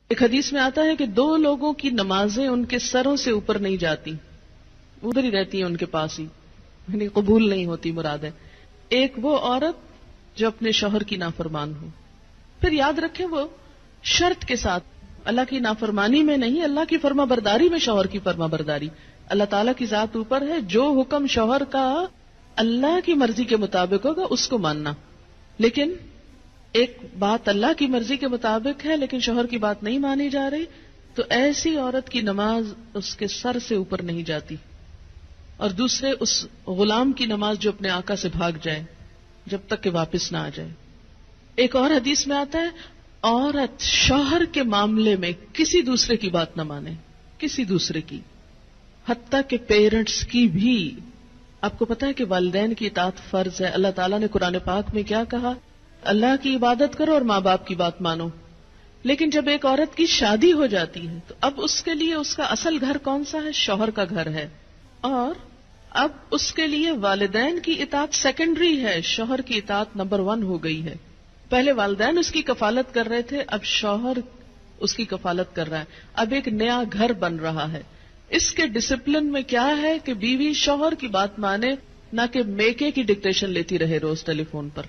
ایک حدیث میں آتا ہے کہ 2 لوگوں کی نمازیں ان کے سروں سے اوپر نہیں جاتی، ادھر ہی رہتی ہیں ان کے پاس ہی، یعنی قبول نہیں ہوتی مراد ہے۔ ایک وہ عورت جو اپنے شوہر کی نافرمان ہو، پھر یاد رکھیں وہ شرط کے ساتھ، اللہ کی نافرمانی میں نہیں، اللہ کی فرما برداری میں شوہر کی فرما برداری۔ اللہ تعالیٰ کی ذات اوپر ہے، جو حکم شوہر کا اللہ کی مرضی کے مطابق ہوگا اس کو ماننا، لیکن ایک بات اللہ کی مرضی کے مطابق ہے لیکن شوہر کی بات نہیں مانی جا رہی، تو ایسی عورت کی نماز اس کے سر سے اوپر نہیں جاتی، اور دوسرے اس غلام کی نماز جو اپنے آقا سے بھاگ جائے جب تک کہ واپس نہ آ جائے۔ ایک اور حدیث میں آتا ہے عورت شوہر کے معاملے میں کسی دوسرے کی بات نہ مانے، کسی دوسرے کی، حتیٰ کہ پیرنٹس کی بھی۔ آپ کو پتا ہے کہ والدین کی اطاعت فرض ہے۔ اللہ تعالیٰ نے قرآن پاک میں کیا کہا؟ اللہ کی عبادت کرو اور ماں باپ کی بات مانو۔ لیکن جب ایک عورت کی شادی ہو جاتی ہے تو اب اس کے لیے اس کا اصل گھر کون سا ہے؟ شوہر کا گھر ہے، اور اب اس کے لیے والدین کی اطاعت سیکنڈری ہے، شوہر کی اطاعت نمبر 1 ہو گئی ہے۔ پہلے والدین اس کی کفالت کر رہے تھے، اب شوہر اس کی کفالت کر رہا ہے، اب ایک نیا گھر بن رہا ہے۔ اس کے ڈسپلن میں کیا ہے کہ بیوی شوہر کی بات مانے، نہ کہ میکے کی ڈکٹیشن لیتی رہے روز ٹیلی فون پر،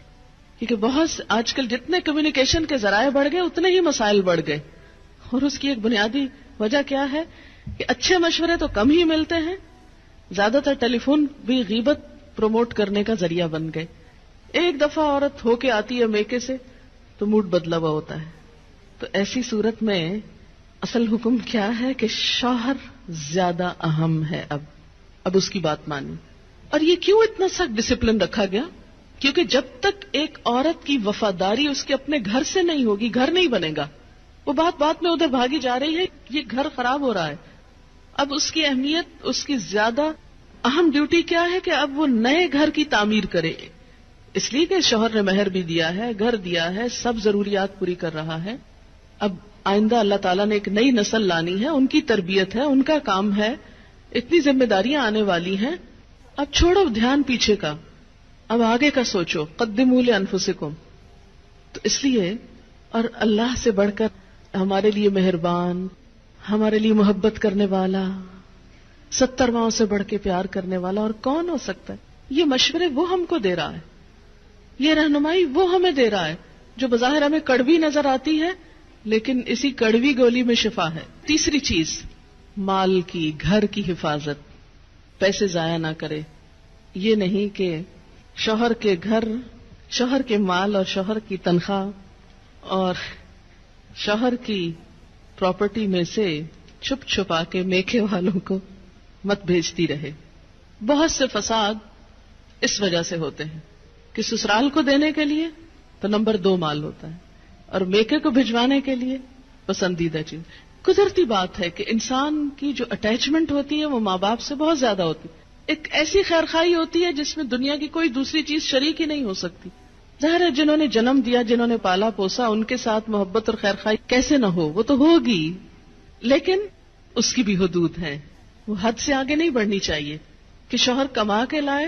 کیونکہ بہت آج کل جتنے کمیونیکیشن کے ذرائع بڑھ گئے اتنے ہی مسائل بڑھ گئے، اور اس کی ایک بنیادی وجہ کیا ہے کہ اچھے مشورے تو کم ہی ملتے ہیں، زیادہ تر ٹیلی فون بھی غیبت پروموٹ کرنے کا ذریعہ بن گئے۔ ایک دفعہ عورت ہو کے آتی ہے میکے سے تو موڈ بدلا ہوا ہوتا ہے۔ تو ایسی صورت میں اصل حکم کیا ہے کہ شوہر زیادہ اہم ہے، اب اس کی بات مانی۔ اور یہ کیوں اتنا سخت ڈسپلن رکھا گیا؟ کیونکہ جب تک ایک عورت کی وفاداری اس کے اپنے گھر سے نہیں ہوگی، گھر نہیں بنے گا۔ وہ بات میں ادھر بھاگی جا رہی ہے، یہ گھر خراب ہو رہا ہے۔ اب اس کی اہمیت، اس کی زیادہ اہم ڈیوٹی کیا ہے کہ اب وہ نئے گھر کی تعمیر کرے، اس لیے کہ شوہر نے مہر بھی دیا ہے، گھر دیا ہے، سب ضروریات پوری کر رہا ہے۔ اب آئندہ اللہ تعالیٰ نے ایک نئی نسل لانی ہے، ان کی تربیت ہے، ان کا کام ہے، اتنی ذمہ داریاں آنے والی ہیں۔ اب چھوڑو دھیان پیچھے کا، اب آگے کا سوچو، قدموا لانفسکم۔ تو اس لیے، اور اللہ سے بڑھ کر ہمارے لیے مہربان، ہمارے لیے محبت کرنے والا، 70 ماؤں سے بڑھ کے پیار کرنے والا اور کون ہو سکتا ہے؟ یہ مشورے وہ ہم کو دے رہا ہے، یہ رہنمائی وہ ہمیں دے رہا ہے، جو بظاہر ہمیں کڑوی نظر آتی ہے لیکن اسی کڑوی گولی میں شفا ہے۔ تیسری چیز، مال کی، گھر کی حفاظت، پیسے ضائع نہ کرے۔ یہ نہیں کہ شوہر کے گھر، شوہر کے مال اور شوہر کی تنخواہ اور شوہر کی پراپرٹی میں سے چھپ چھپا کے میکے والوں کو مت بھیجتی رہے۔ بہت سے فساد اس وجہ سے ہوتے ہیں کہ سسرال کو دینے کے لیے تو نمبر 2 مال ہوتا ہے، اور میکے کو بھجوانے کے لیے پسندیدہ چیز۔ قدرتی بات ہے کہ انسان کی جو اٹیچمنٹ ہوتی ہے وہ ماں باپ سے بہت زیادہ ہوتی ہے۔ ایک ایسی خیرخواہی ہوتی ہے جس میں دنیا کی کوئی دوسری چیز شریک ہی نہیں ہو سکتی۔ ظاہر ہے جنہوں نے جنم دیا، جنہوں نے پالا پوسا، ان کے ساتھ محبت اور خیرخواہی کیسے نہ ہو، وہ تو ہوگی، لیکن اس کی بھی حدود ہیں، وہ حد سے آگے نہیں بڑھنی چاہیے کہ شوہر کما کے لائے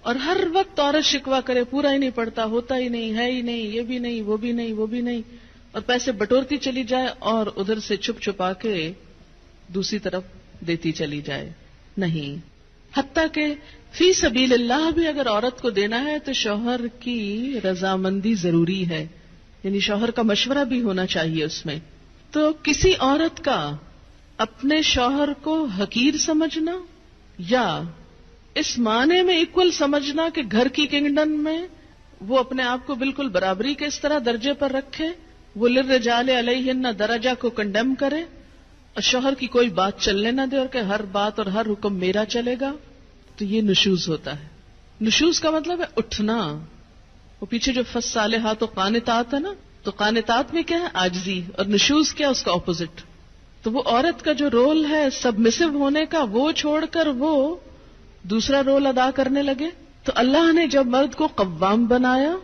اور ہر وقت عورت شکوہ کرے، پورا ہی نہیں پڑتا، ہوتا ہی نہیں، ہے ہی نہیں، یہ بھی نہیں، وہ بھی نہیں، وہ بھی نہیں، اور پیسے بٹورتی چلی جائے اور ادھر سے چھپ چھپا کے دوسری طرف دیتی چلی جائے۔ نہیں، حتیٰ کہ فی سبیل اللہ بھی اگر عورت کو دینا ہے تو شوہر کی رضامندی ضروری ہے، یعنی شوہر کا مشورہ بھی ہونا چاہیے اس میں۔ تو کسی عورت کا اپنے شوہر کو حقیر سمجھنا یا اس معنی میں ایکول سمجھنا کہ گھر کی کنگڈم میں وہ اپنے آپ کو بالکل برابری کے اس طرح درجے پر رکھے، وہ للرجال علیہن درجہ کو کنڈیم کرے اور شوہر کی کوئی بات چلنے نہ دے اور کہ ہر بات اور ہر حکم میرا چلے گا، تو یہ نشوز ہوتا ہے۔ نشوز کا مطلب ہے اٹھنا۔ وہ پیچھے جو فالصالحات و قانتات ہے نا، تو قانتات میں کیا ہے؟ عاجزی، اور نشوز کیا؟ اس کا اپوزٹ۔ تو وہ عورت کا جو رول ہے سبمسو ہونے کا، وہ چھوڑ کر وہ دوسرا رول ادا کرنے لگے، تو اللہ نے جب مرد کو قوام بنایا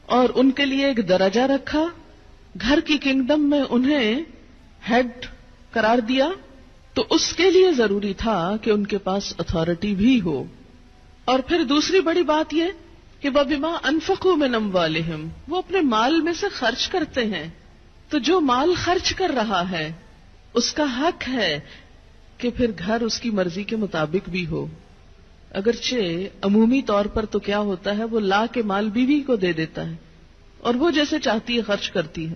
اور ان کے لیے ایک درجہ رکھا، گھر کی کنگڈم میں انہیں ہیڈ قرار دیا، تو اس کے لیے ضروری تھا کہ ان کے پاس اتھارٹی بھی ہو۔ اور پھر دوسری بڑی بات یہ کہ وَبِمَا أَنفَقُوا مِنْ أَمْوَالِهِمْ، وہ اپنے مال میں سے خرچ کرتے ہیں، تو جو مال خرچ کر رہا ہے اس کا حق ہے کہ پھر گھر اس کی مرضی کے مطابق بھی ہو. اگرچہ عمومی طور پر تو کیا ہوتا ہے، وہ لا کے مال بیوی کو دے دیتا ہے اور وہ جیسے چاہتی ہے خرچ کرتی ہے.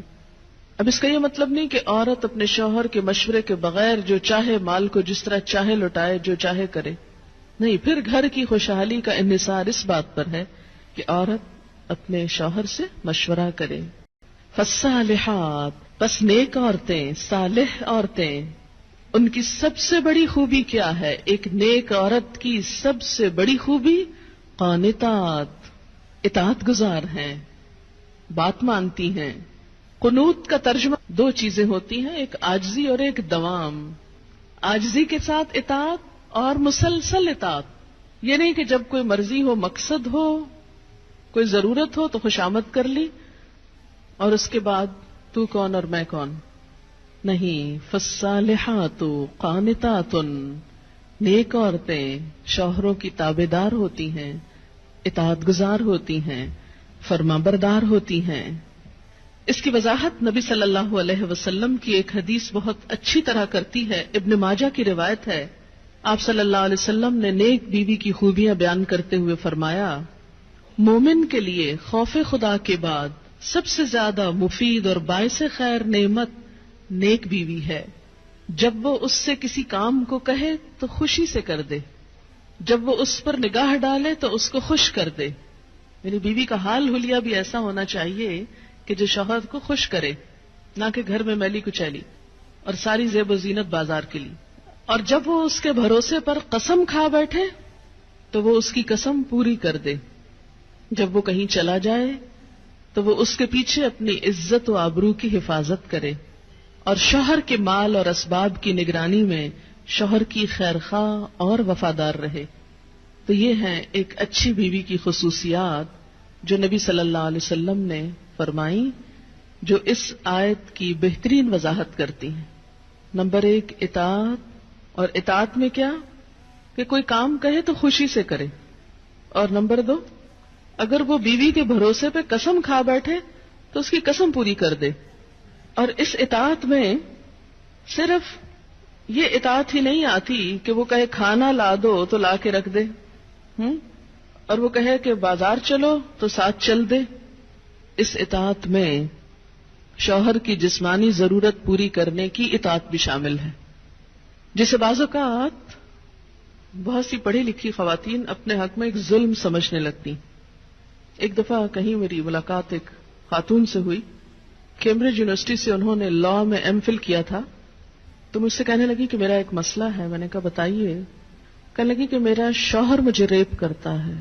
اب اس کا یہ مطلب نہیں کہ عورت اپنے شوہر کے مشورے کے بغیر جو چاہے مال کو جس طرح چاہے لوٹائے، جو چاہے کرے. نہیں، پھر گھر کی خوشحالی کا انحصار اس بات پر ہے کہ عورت اپنے شوہر سے مشورہ کرے. فالصالحات، پس نیک عورتیں، صالح عورتیں، ان کی سب سے بڑی خوبی کیا ہے؟ ایک نیک عورت کی سب سے بڑی خوبی قانتات، اطاعت گزار ہیں، بات مانتی ہیں. قنوت کا ترجمہ دو چیزیں ہوتی ہیں، ایک عاجزی اور ایک دوام. عاجزی کے ساتھ اطاعت اور مسلسل اطاعت. یہ نہیں کہ جب کوئی مرضی ہو، مقصد ہو، کوئی ضرورت ہو تو خوشامد کر لی اور اس کے بعد تو کون اور میں کون. نہیں، فالصالحات قانتات، نیک عورتیں شوہروں کی تابعدار ہوتی ہیں، اطاعت گزار ہوتی ہیں، فرما بردار ہوتی ہیں. اس کی وضاحت نبی صلی اللہ علیہ وسلم کی ایک حدیث بہت اچھی طرح کرتی ہے. ابن ماجہ کی روایت ہے، آپ صلی اللہ علیہ وسلم نے نیک بیوی کی خوبیاں بیان کرتے ہوئے فرمایا، مومن کے لیے خوف خدا کے بعد سب سے زیادہ مفید اور باعث خیر نعمت نیک بیوی ہے. جب وہ اس سے کسی کام کو کہے تو خوشی سے کر دے، جب وہ اس پر نگاہ ڈالے تو اس کو خوش کر دے. یعنی بیوی کا حال حلیہ بھی ایسا ہونا چاہیے کہ جو شوہر کو خوش کرے، نہ کہ گھر میں میلی کچیلی اور ساری زیب و زینت بازار کے لیے. اور جب وہ اس کے بھروسے پر قسم کھا بیٹھے تو وہ اس کی قسم پوری کر دے. جب وہ کہیں چلا جائے تو وہ اس کے پیچھے اپنی عزت و آبرو کی حفاظت کرے، اور شوہر کے مال اور اسباب کی نگرانی میں شوہر کی خیرخواہ اور وفادار رہے. تو یہ ہیں ایک اچھی بیوی کی خصوصیات جو نبی صلی اللہ علیہ وسلم نے فرمائی، جو اس آیت کی بہترین وضاحت کرتی ہیں. نمبر 1 اطاعت، اور اطاعت میں کیا کہ کوئی کام کہے تو خوشی سے کرے. اور نمبر 2، اگر وہ بیوی کے بھروسے پہ قسم کھا بیٹھے تو اس کی قسم پوری کر دے. اور اس اطاعت میں صرف یہ اطاعت ہی نہیں آتی کہ وہ کہے کھانا لا دو تو لا کے رکھ دے، اور وہ کہے کہ بازار چلو تو ساتھ چل دے. اس اطاعت میں شوہر کی جسمانی ضرورت پوری کرنے کی اطاعت بھی شامل ہے، جسے بعض اوقات بہت سی پڑھی لکھی خواتین اپنے حق میں ایک ظلم سمجھنے لگتی. ایک دفعہ کہیں میری ملاقات ایک خاتون سے ہوئی، کیمبرج یونیورسٹی سے انہوں نے لاء میں ایم فل کیا تھا. تو مجھ سے کہنے لگی کہ میرا ایک مسئلہ ہے. میں نے کہا بتائیے. کہنے لگی کہ میرا شوہر مجھے ریپ کرتا ہے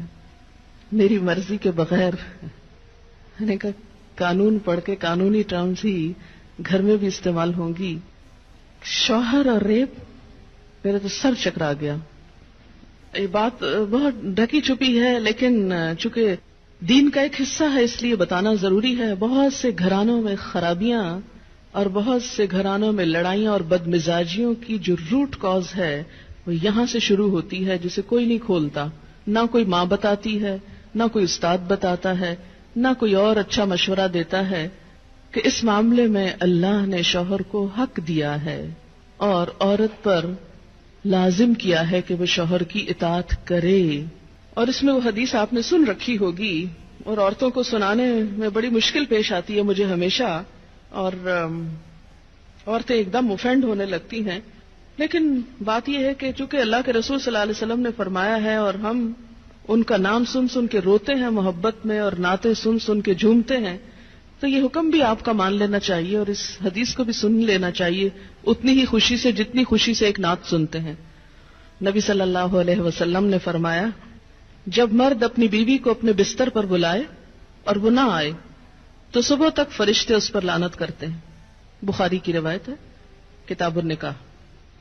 میری مرضی کے بغیر. میں نے کہا قانون پڑھ کے قانونی ٹرمز ہی گھر میں بھی استعمال ہوں گی. شوہر اور ریپ، میرا تو سر چکرا گیا. یہ بات بہت ڈھکی چھپی ہے لیکن چونکہ دین کا ایک حصہ ہے اس لیے بتانا ضروری ہے. بہت سے گھرانوں میں خرابیاں اور بہت سے گھرانوں میں لڑائیاں اور بدمزاجیوں کی جو روٹ کاز ہے وہ یہاں سے شروع ہوتی ہے، جسے کوئی نہیں کھولتا. نہ کوئی ماں بتاتی ہے، نہ کوئی استاد بتاتا ہے، نہ کوئی اور اچھا مشورہ دیتا ہے کہ اس معاملے میں اللہ نے شوہر کو حق دیا ہے اور عورت پر لازم کیا ہے کہ وہ شوہر کی اطاعت کرے. اور اس میں وہ حدیث آپ نے سن رکھی ہوگی اور عورتوں کو سنانے میں بڑی مشکل پیش آتی ہے مجھے ہمیشہ، اور عورتیں ایک دم اوفینڈ ہونے لگتی ہیں. لیکن بات یہ ہے کہ چونکہ اللہ کے رسول صلی اللہ علیہ وسلم نے فرمایا ہے اور ہم ان کا نام سن سن کے روتے ہیں محبت میں اور نعتیں سن سن کے جھومتے ہیں، تو یہ حکم بھی آپ کا مان لینا چاہیے اور اس حدیث کو بھی سن لینا چاہیے اتنی ہی خوشی سے جتنی خوشی سے ایک نعت سنتے ہیں. نبی صلی اللہ علیہ وسلم نے فرمایا، جب مرد اپنی بیوی کو اپنے بستر پر بلائے اور وہ نہ آئے تو صبح تک فرشتے اس پر لعنت کرتے ہیں. بخاری کی روایت ہے، کتاب النکاح.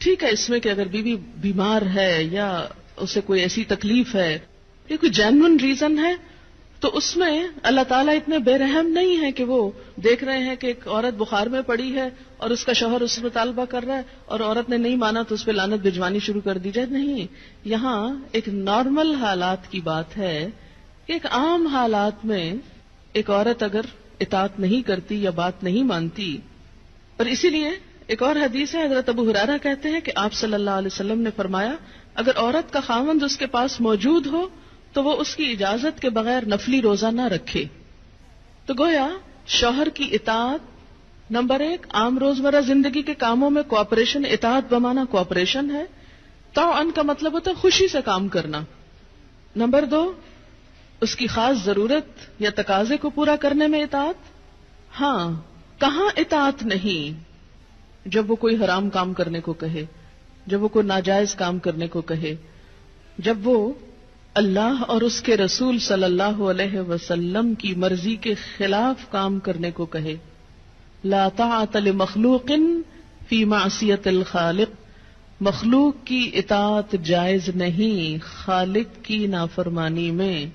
ٹھیک ہے، اس میں کہ اگر بیوی بیمار ہے یا اسے کوئی ایسی تکلیف ہے، یہ کوئی جینوئن ریزن ہے، تو اس میں اللہ تعالیٰ اتنے بے رحم نہیں ہے کہ وہ دیکھ رہے ہیں کہ ایک عورت بخار میں پڑی ہے اور اس کا شوہر اس سے مطالبہ کر رہا ہے اور عورت نے نہیں مانا تو اس پہ لعنت بھجوانی شروع کر دی جائے. نہیں، یہاں ایک نارمل حالات کی بات ہے کہ ایک عام حالات میں ایک عورت اگر اطاعت نہیں کرتی یا بات نہیں مانتی اور اسی لیے ایک اور حدیث ہے، حضرت ابو ہریرہ کہتے ہیں کہ آپ صلی اللہ علیہ وسلم نے فرمایا اگر عورت کا خاوند اس کے پاس موجود ہو تو وہ اس کی اجازت کے بغیر نفلی روزہ نہ رکھے. تو گویا شوہر کی اطاعت نمبر 1 عام روزمرہ زندگی کے کاموں میں کوآپریشن، اطاعت بمانا کوآپریشن ہے. طوعاً کا مطلب ہوتا ہے خوشی سے کام کرنا. نمبر 2 اس کی خاص ضرورت یا تقاضے کو پورا کرنے میں اطاعت. ہاں کہاں اطاعت نہیں؟ جب وہ کوئی حرام کام کرنے کو کہے، جب وہ کوئی ناجائز کام کرنے کو کہے، جب وہ اللہ اور اس کے رسول صلی اللہ علیہ وسلم کی مرضی کے خلاف کام کرنے کو کہے. لا طاعت لمخلوق فی معصیت الخالق. مخلوق کی اطاعت جائز نہیں خالق کی نافرمانی میں.